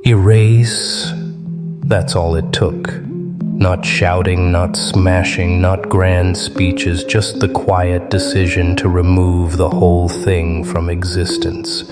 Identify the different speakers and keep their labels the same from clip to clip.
Speaker 1: Erase, that's all it took. Not shouting, not smashing, not grand speeches, just the quiet decision to remove the whole thing from existence.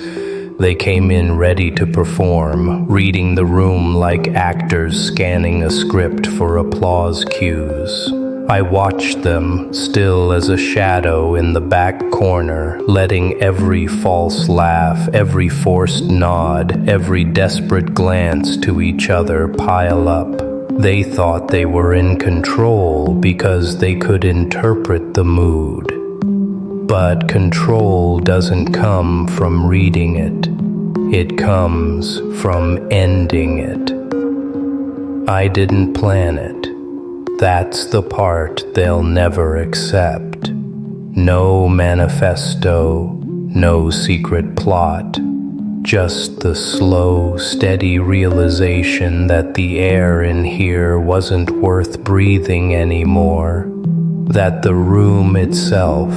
Speaker 1: They came in ready to perform, reading the room like actors scanning a script for applause cues. I watched them, still as a shadow in the back corner, letting every false laugh, every forced nod, every desperate glance to each other pile up. They thought they were in control because they could interpret the mood. But control doesn't come from reading it. It comes from ending it. I didn't plan it. That's the part they'll never accept. No manifesto, no secret plot. Just the slow, steady realization that the air in here wasn't worth breathing anymore. That the room itself,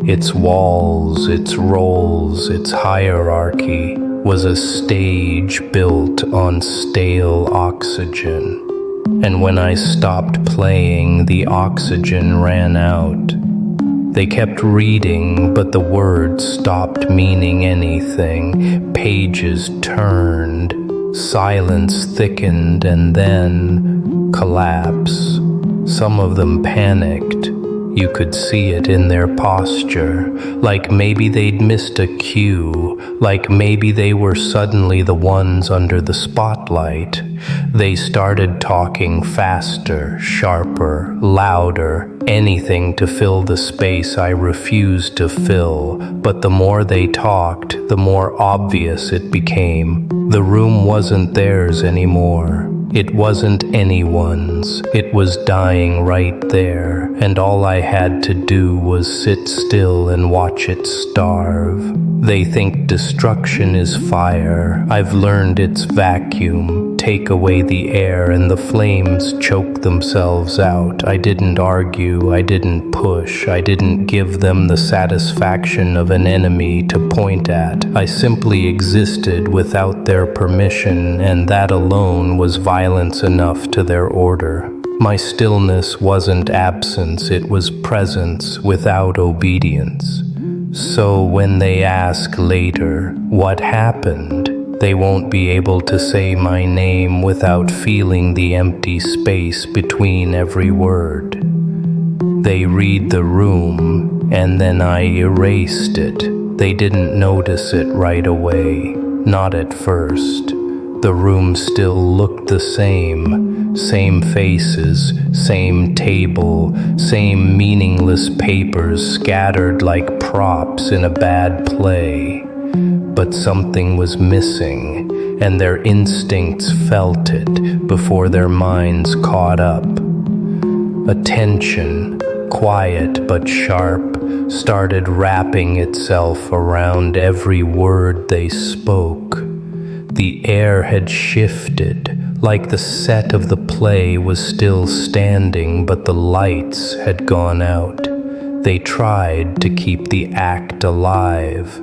Speaker 1: its walls, its roles, its hierarchy, was a stage built on stale oxygen. And when I stopped playing, the oxygen ran out. They kept reading, but the words stopped meaning anything. Pages turned, silence thickened, and then collapse. Some of them panicked. You could see it in their posture, like maybe they'd missed a cue, like maybe they were suddenly the ones under the spotlight. They started talking faster, sharper, louder, anything to fill the space I refused to fill. But the more they talked, the more obvious it became. The room wasn't theirs anymore. It wasn't anyone's. It was dying right there, and all I had to do was sit still and watch it starve. They think destruction is fire. I've learned it's vacuum. Take away the air and the flames choke themselves out. I didn't argue. I didn't push. I didn't give them the satisfaction of an enemy to point at. I simply existed without their permission, and that alone was violence enough to their order. My stillness wasn't absence, it was presence without obedience. So when they ask later, what happened? They won't be able to say my name without feeling the empty space between every word. They read the room, and then I erased it. They didn't notice it right away, not at first. The room still looked the same faces, same table, same meaningless papers scattered like props in a bad play. But something was missing, and their instincts felt it before their minds caught up. Attention, quiet but sharp, started wrapping itself around every word they spoke. The air had shifted, like the set of the play was still standing, but the lights had gone out. They tried to keep the act alive.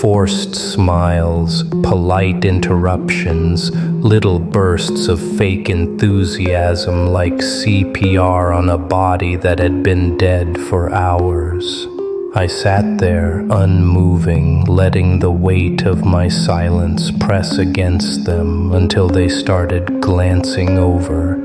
Speaker 1: Forced smiles, polite interruptions, little bursts of fake enthusiasm like CPR on a body that had been dead for hours. I sat there, unmoving, letting the weight of my silence press against them until they started glancing over.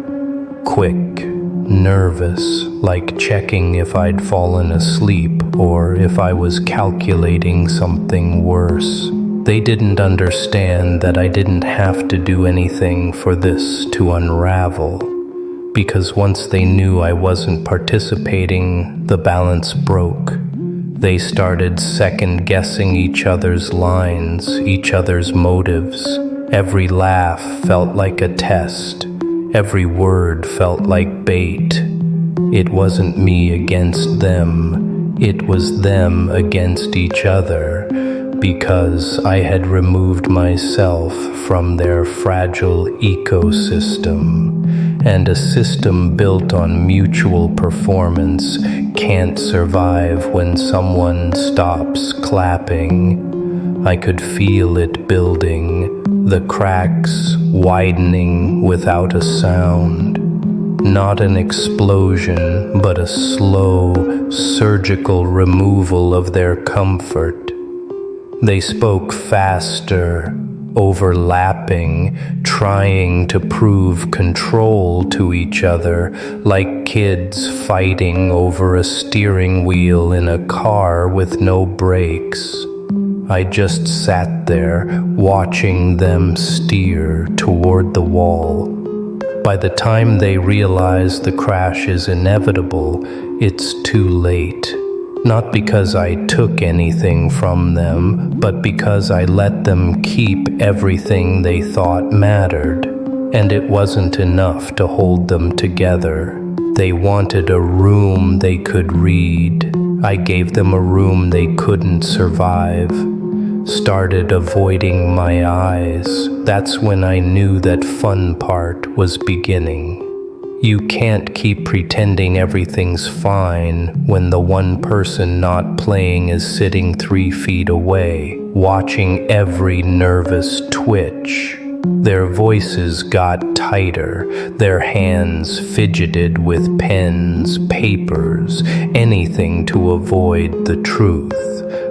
Speaker 1: Quick, nervous, like checking if I'd fallen asleep or if I was calculating something worse. They didn't understand that I didn't have to do anything for this to unravel, because once they knew I wasn't participating, the balance broke. They started second-guessing each other's lines, each other's motives. Every laugh felt like a test. Every word felt like bait. It wasn't me against them. It was them against each other, because I had removed myself from their fragile ecosystem. And a system built on mutual performance can't survive when someone stops clapping. I could feel it building, the cracks widening without a sound. Not an explosion, but a slow, surgical removal of their comfort. They spoke faster, overlapping, trying to prove control to each other, like kids fighting over a steering wheel in a car with no brakes. I just sat there, watching them steer toward the wall. By the time they realize the crash is inevitable, it's too late. Not because I took anything from them, but because I let them keep everything they thought mattered. And it wasn't enough to hold them together. They wanted a room they could read. I gave them a room they couldn't survive. Started avoiding my eyes. That's when I knew that fun part was beginning. You can't keep pretending everything's fine when the one person not playing is sitting 3 feet away, watching every nervous twitch. Their voices got tighter, their hands fidgeted with pens, papers, anything to avoid the truth,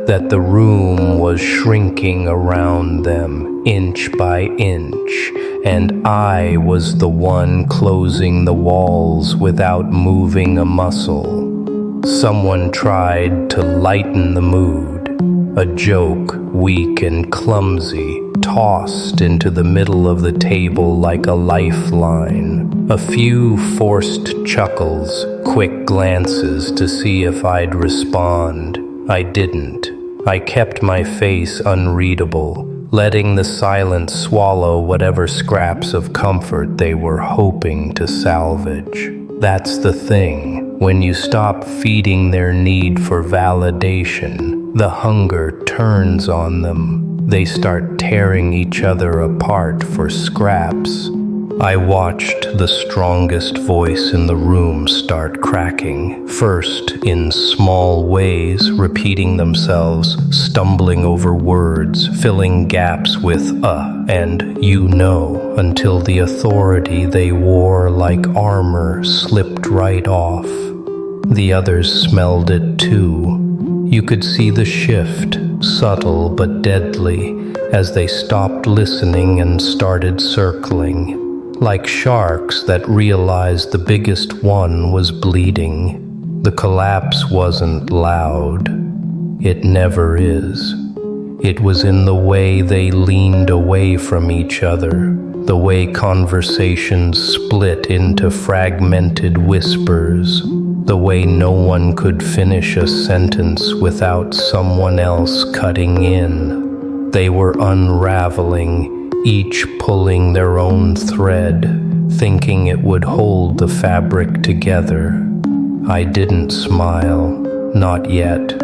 Speaker 1: that the room was shrinking around them, inch by inch, and I was the one closing the walls without moving a muscle. Someone tried to lighten the mood. A joke, weak and clumsy, tossed into the middle of the table like a lifeline. A few forced chuckles, quick glances to see if I'd respond. I didn't. I kept my face unreadable, letting the silence swallow whatever scraps of comfort they were hoping to salvage. That's the thing. When you stop feeding their need for validation, the hunger turns on them. They start tearing each other apart for scraps. I watched the strongest voice in the room start cracking, first in small ways, repeating themselves, stumbling over words, filling gaps with and you know, until the authority they wore like armor slipped right off. The others smelled it too. You could see the shift, subtle but deadly, as they stopped listening and started circling. Like sharks that realized the biggest one was bleeding. The collapse wasn't loud. It never is. It was in the way they leaned away from each other, the way conversations split into fragmented whispers, the way no one could finish a sentence without someone else cutting in. They were unraveling, each pulling their own thread, thinking it would hold the fabric together. I didn't smile, not yet.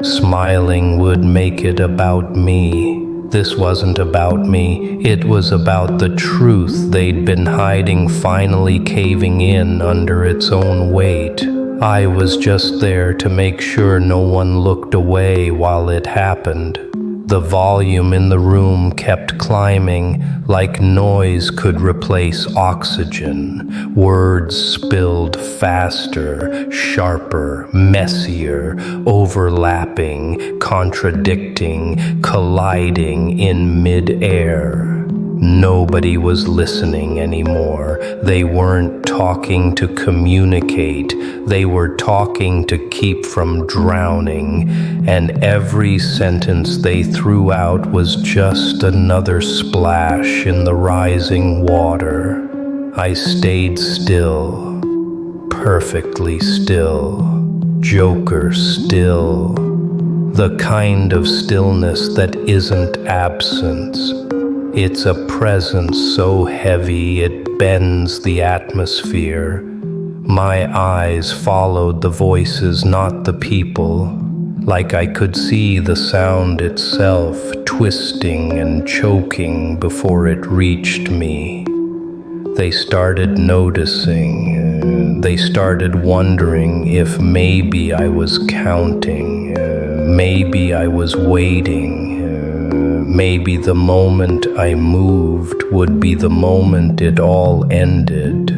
Speaker 1: Smiling would make it about me. This wasn't about me, it was about the truth they'd been hiding finally caving in under its own weight. I was just there to make sure no one looked away while it happened. The volume in the room kept climbing, like noise could replace oxygen. Words spilled faster, sharper, messier, overlapping, contradicting, colliding in mid-air. Nobody was listening anymore. They weren't talking to communicate. They were talking to keep from drowning. And every sentence they threw out was just another splash in the rising water. I stayed still, perfectly still, Joker still. The kind of stillness that isn't absence. It's a presence so heavy it bends the atmosphere. My eyes followed the voices, not the people, like I could see the sound itself twisting and choking before it reached me. They started noticing. They started wondering if maybe I was counting, maybe I was waiting. maybe the moment I moved would be the moment it all ended.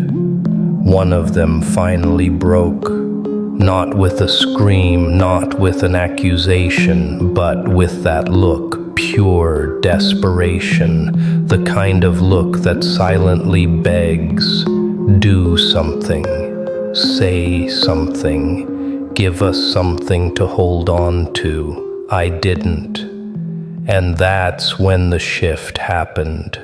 Speaker 1: One of them finally broke, not with a scream, not with an accusation, but with that look, pure desperation, the kind of look that silently begs, do something, say something, give us something to hold on to. I didn't. And that's when the shift happened.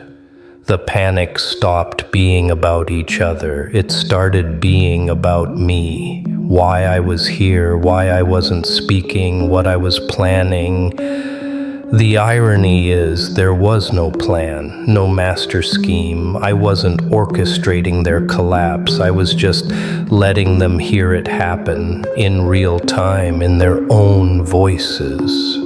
Speaker 1: The panic stopped being about each other. It started being about me. Why I was here, why I wasn't speaking, what I was planning. The irony is there was no plan, no master scheme. I wasn't orchestrating their collapse. I was just letting them hear it happen in real time, in their own voices.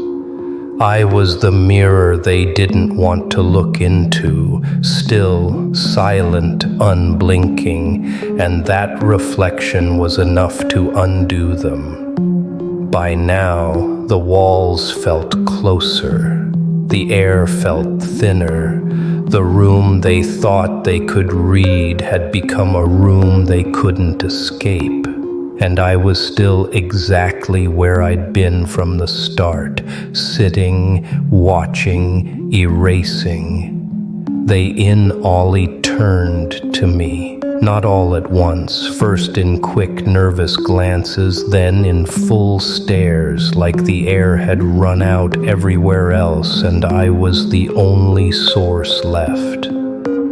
Speaker 1: I was the mirror they didn't want to look into, still, silent, unblinking, and that reflection was enough to undo them. By now, the walls felt closer, the air felt thinner, the room they thought they could read had become a room they couldn't escape. And I was still exactly where I'd been from the start, sitting, watching, erasing. They inally turned to me, not all at once, first in quick, nervous glances, then in full stares, like the air had run out everywhere else and I was the only source left.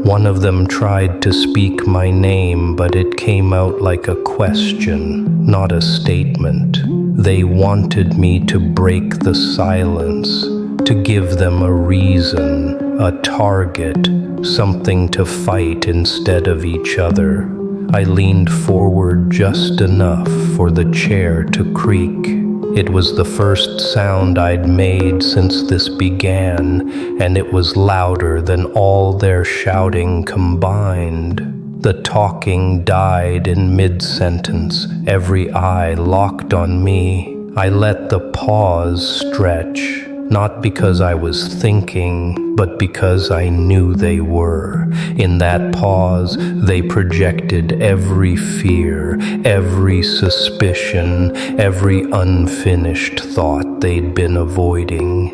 Speaker 1: One of them tried to speak my name, but it came out like a question, not a statement. They wanted me to break the silence, to give them a reason, a target, something to fight instead of each other. I leaned forward just enough for the chair to creak. It was the first sound I'd made since this began, and it was louder than all their shouting combined. The talking died in mid-sentence, every eye locked on me. I let the pause stretch, not because I was thinking, but because I knew they were. In that pause, they projected every fear, every suspicion, every unfinished thought they'd been avoiding.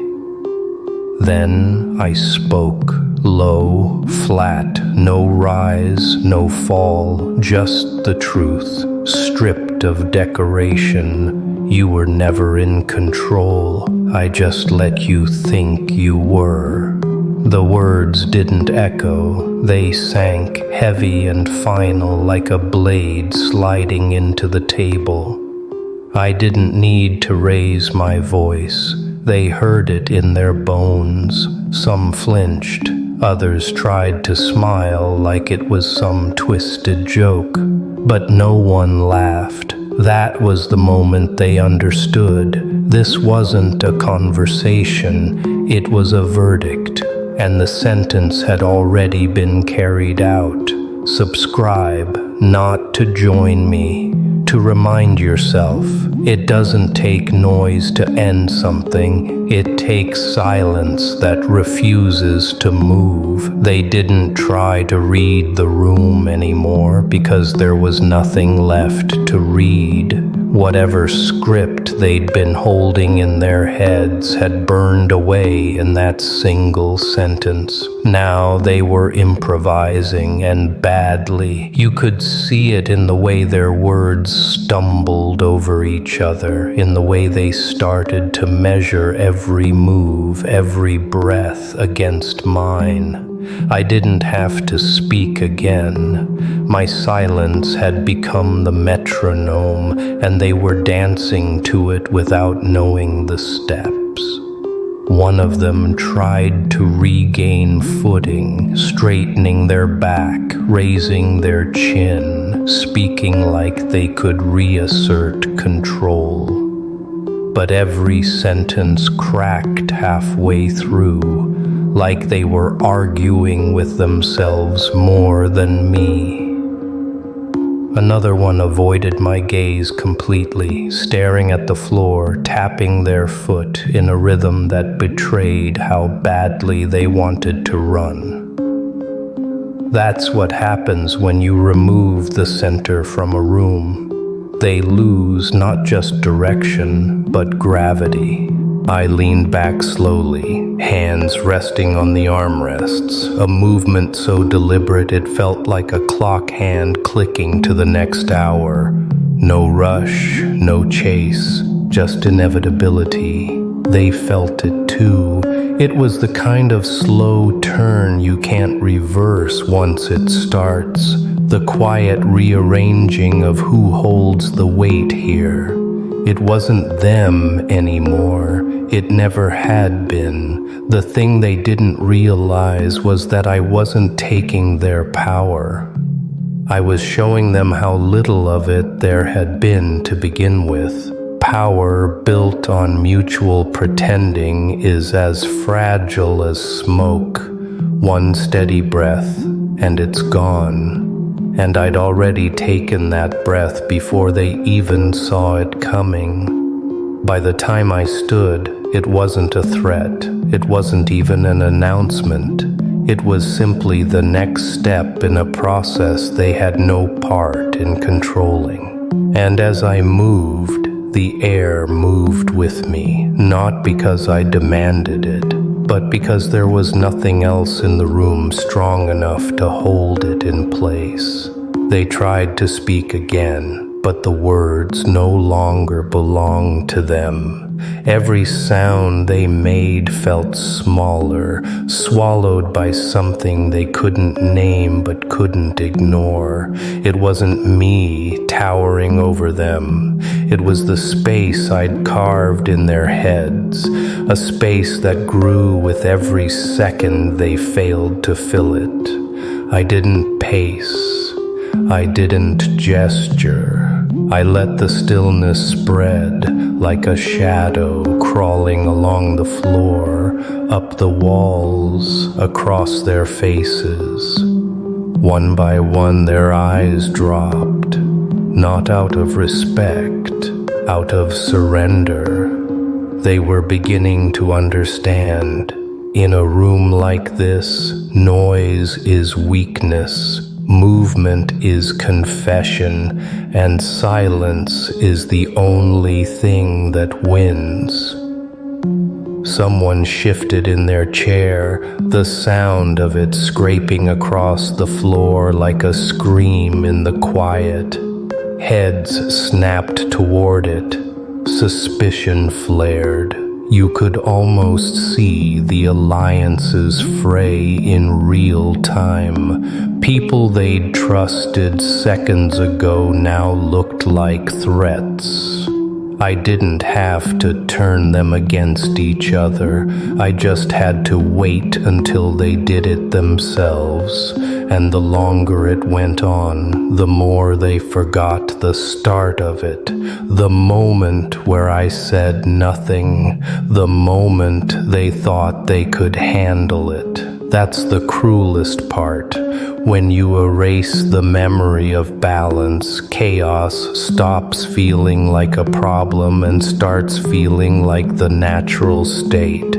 Speaker 1: Then I spoke, low, flat, no rise, no fall, just the truth, stripped of decoration. You were never in control. I just let you think you were. The words didn't echo. They sank, heavy and final, like a blade sliding into the table. I didn't need to raise my voice. They heard it in their bones. Some flinched. Others tried to smile like it was some twisted joke. But no one laughed. That was the moment they understood. This wasn't a conversation, it was a verdict, and the sentence had already been carried out. Subscribe, not to join me, to remind yourself. It doesn't take noise to end something, it takes silence that refuses to move. They didn't try to read the room anymore because there was nothing left to read. Whatever script they'd been holding in their heads had burned away in that single sentence. Now they were improvising, and badly. You could see it in the way their words stumbled over each other, in the way they started to measure every move, every breath against mine. I didn't have to speak again. My silence had become the metronome, and they were dancing to it without knowing the steps. One of them tried to regain footing, straightening their back, raising their chin, speaking like they could reassert control. But every sentence cracked halfway through, like they were arguing with themselves more than me. Another one avoided my gaze completely, staring at the floor, tapping their foot in a rhythm that betrayed how badly they wanted to run. That's what happens when you remove the center from a room. They lose not just direction, but gravity. I leaned back slowly, hands resting on the armrests, a movement so deliberate it felt like a clock hand clicking to the next hour. No rush, no chase, just inevitability. They felt it too. It was the kind of slow turn you can't reverse once it starts, the quiet rearranging of who holds the weight here. It wasn't them anymore. It never had been. The thing they didn't realize was that I wasn't taking their power. I was showing them how little of it there had been to begin with. Power built on mutual pretending is as fragile as smoke. One steady breath, and it's gone. And I'd already taken that breath before they even saw it coming. By the time I stood, it wasn't a threat. It wasn't even an announcement. It was simply the next step in a process they had no part in controlling. And as I moved, the air moved with me, not because I demanded it, but because there was nothing else in the room strong enough to hold it in place. They tried to speak again, but the words no longer belonged to them. Every sound they made felt smaller, swallowed by something they couldn't name but couldn't ignore. It wasn't me towering over them. It was the space I'd carved in their heads, a space that grew with every second they failed to fill it. I didn't pace. I didn't gesture. I let the stillness spread like a shadow crawling along the floor, up the walls, across their faces. One by one their eyes dropped, not out of respect, out of surrender. They were beginning to understand. In a room like this, noise is weakness. Movement is confession, and silence is the only thing that wins. Someone shifted in their chair, the sound of it scraping across the floor like a scream in the quiet. Heads snapped toward it. Suspicion flared. You could almost see the alliances fray in real time. People they'd trusted seconds ago now looked like threats. I didn't have to turn them against each other. I just had to wait until they did it themselves. And the longer it went on, the more they forgot the start of it. The moment where I said nothing. The moment they thought they could handle it. That's the cruelest part. When you erase the memory of balance, chaos stops feeling like a problem and starts feeling like the natural state.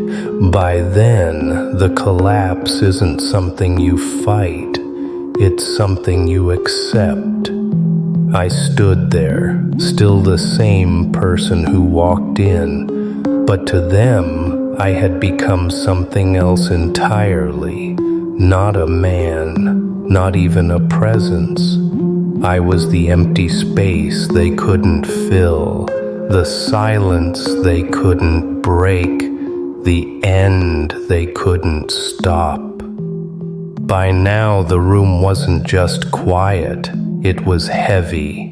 Speaker 1: By then, the collapse isn't something you fight. It's something you accept. I stood there, still the same person who walked in, but to them, I had become something else entirely. Not a man, not even a presence. I was the empty space they couldn't fill, the silence they couldn't break, the end they couldn't stop. By now, the room wasn't just quiet, it was heavy.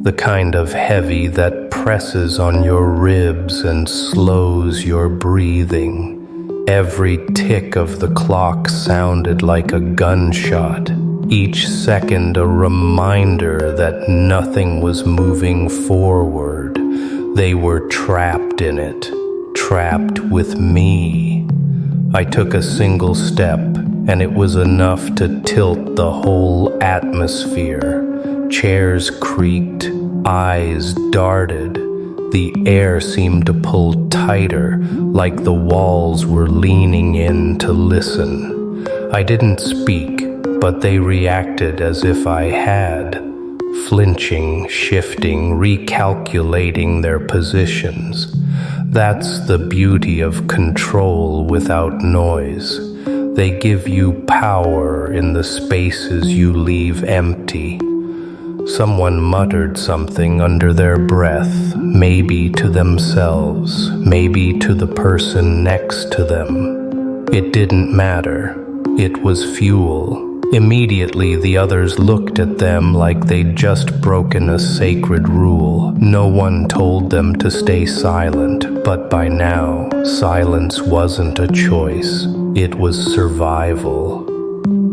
Speaker 1: The kind of heavy that presses on your ribs and slows your breathing. Every tick of the clock sounded like a gunshot, each second a reminder that nothing was moving forward. They were trapped in it, trapped with me. I took a single step, and it was enough to tilt the whole atmosphere. Chairs creaked, eyes darted. The air seemed to pull tighter, like the walls were leaning in to listen. I didn't speak, but they reacted as if I had, flinching, shifting, recalculating their positions. That's the beauty of control without noise. They give you power in the spaces you leave empty. Someone muttered something under their breath, maybe to themselves, maybe to the person next to them. It didn't matter. It was fuel. Immediately, the others looked at them like they'd just broken a sacred rule. No one told them to stay silent, but by now, silence wasn't a choice. It was survival.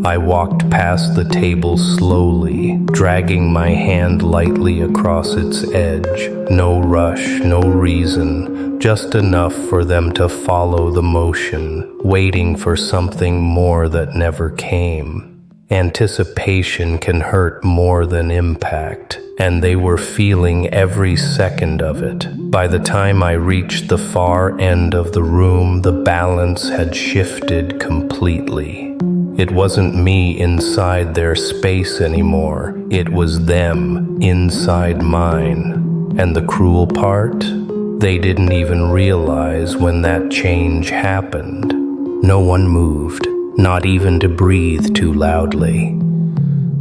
Speaker 1: I walked past the table slowly, dragging my hand lightly across its edge. No rush, no reason, just enough for them to follow the motion, waiting for something more that never came. Anticipation can hurt more than impact, and they were feeling every second of it. By the time I reached the far end of the room, the balance had shifted completely. It wasn't me inside their space anymore. It was them inside mine. And the cruel part? They didn't even realize when that change happened. No one moved, not even to breathe too loudly.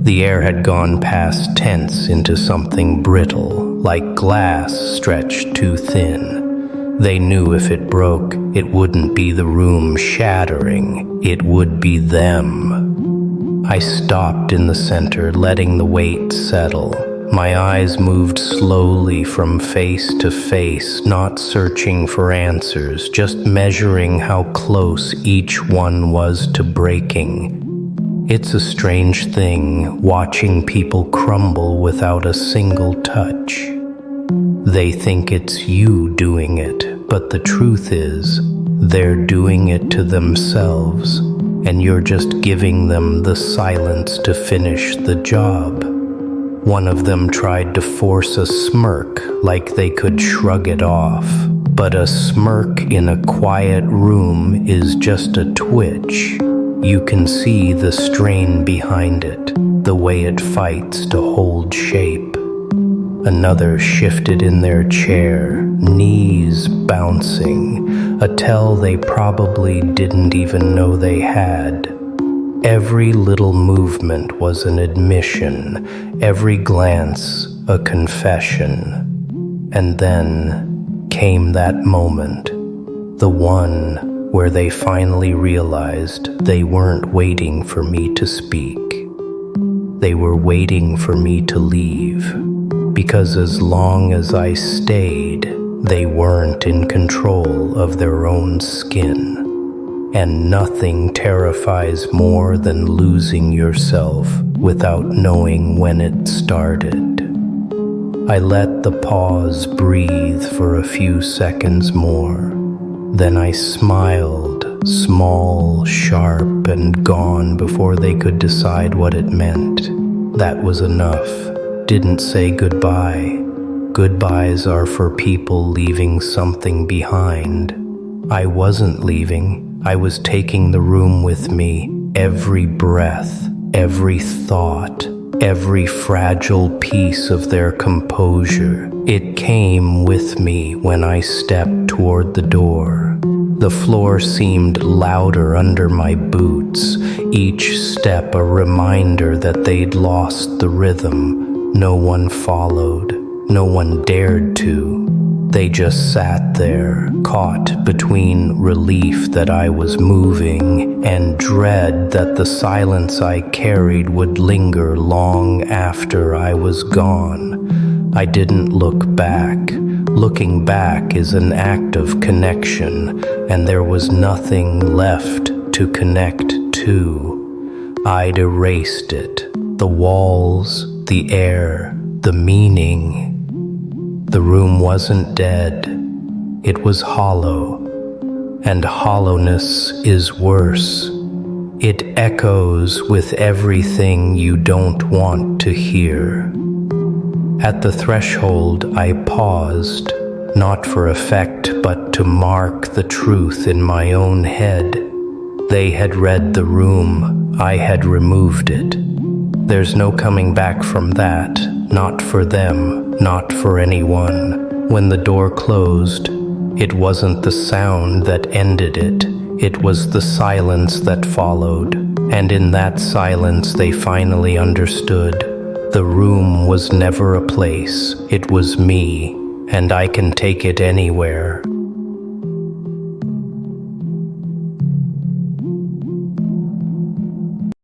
Speaker 1: The air had gone past tense into something brittle, like glass stretched too thin. They knew if it broke, it wouldn't be the room shattering, it would be them. I stopped in the center, letting the weight settle. My eyes moved slowly from face to face, not searching for answers, just measuring how close each one was to breaking. It's a strange thing, watching people crumble without a single touch. They think it's you doing it, but the truth is, they're doing it to themselves, and you're just giving them the silence to finish the job. One of them tried to force a smirk, like they could shrug it off, but a smirk in a quiet room is just a twitch. You can see the strain behind it, the way it fights to hold shape. Another shifted in their chair, knees bouncing, a tell they probably didn't even know they had. Every little movement was an admission, every glance a confession. And then came that moment, the one where they finally realized they weren't waiting for me to speak. They were waiting for me to leave. Because as long as I stayed, they weren't in control of their own skin. And nothing terrifies more than losing yourself without knowing when it started. I let the pause breathe for a few seconds more. Then I smiled, small, sharp, and gone before they could decide what it meant. That was enough. Didn't say goodbye. Goodbyes are for people leaving something behind. I wasn't leaving. I was taking the room with me. Every breath, every thought, every fragile piece of their composure. It came with me when I stepped toward the door. The floor seemed louder under my boots, each step a reminder that they'd lost the rhythm. No one followed, no one dared to. They just sat there, caught between relief that I was moving and dread that the silence I carried would linger long after I was gone. I didn't look back. Looking back is an act of connection, and there was nothing left to connect to. I'd erased it. The walls, the air, the meaning. The room wasn't dead. It was hollow. And hollowness is worse. It echoes with everything you don't want to hear. At the threshold, I paused, not for effect, but to mark the truth in my own head. They had read the room, I had removed it. There's no coming back from that, not for them, not for anyone. When the door closed, it wasn't the sound that ended it, it was the silence that followed. And in that silence they finally understood. The room was never a place, it was me, and I can take it anywhere.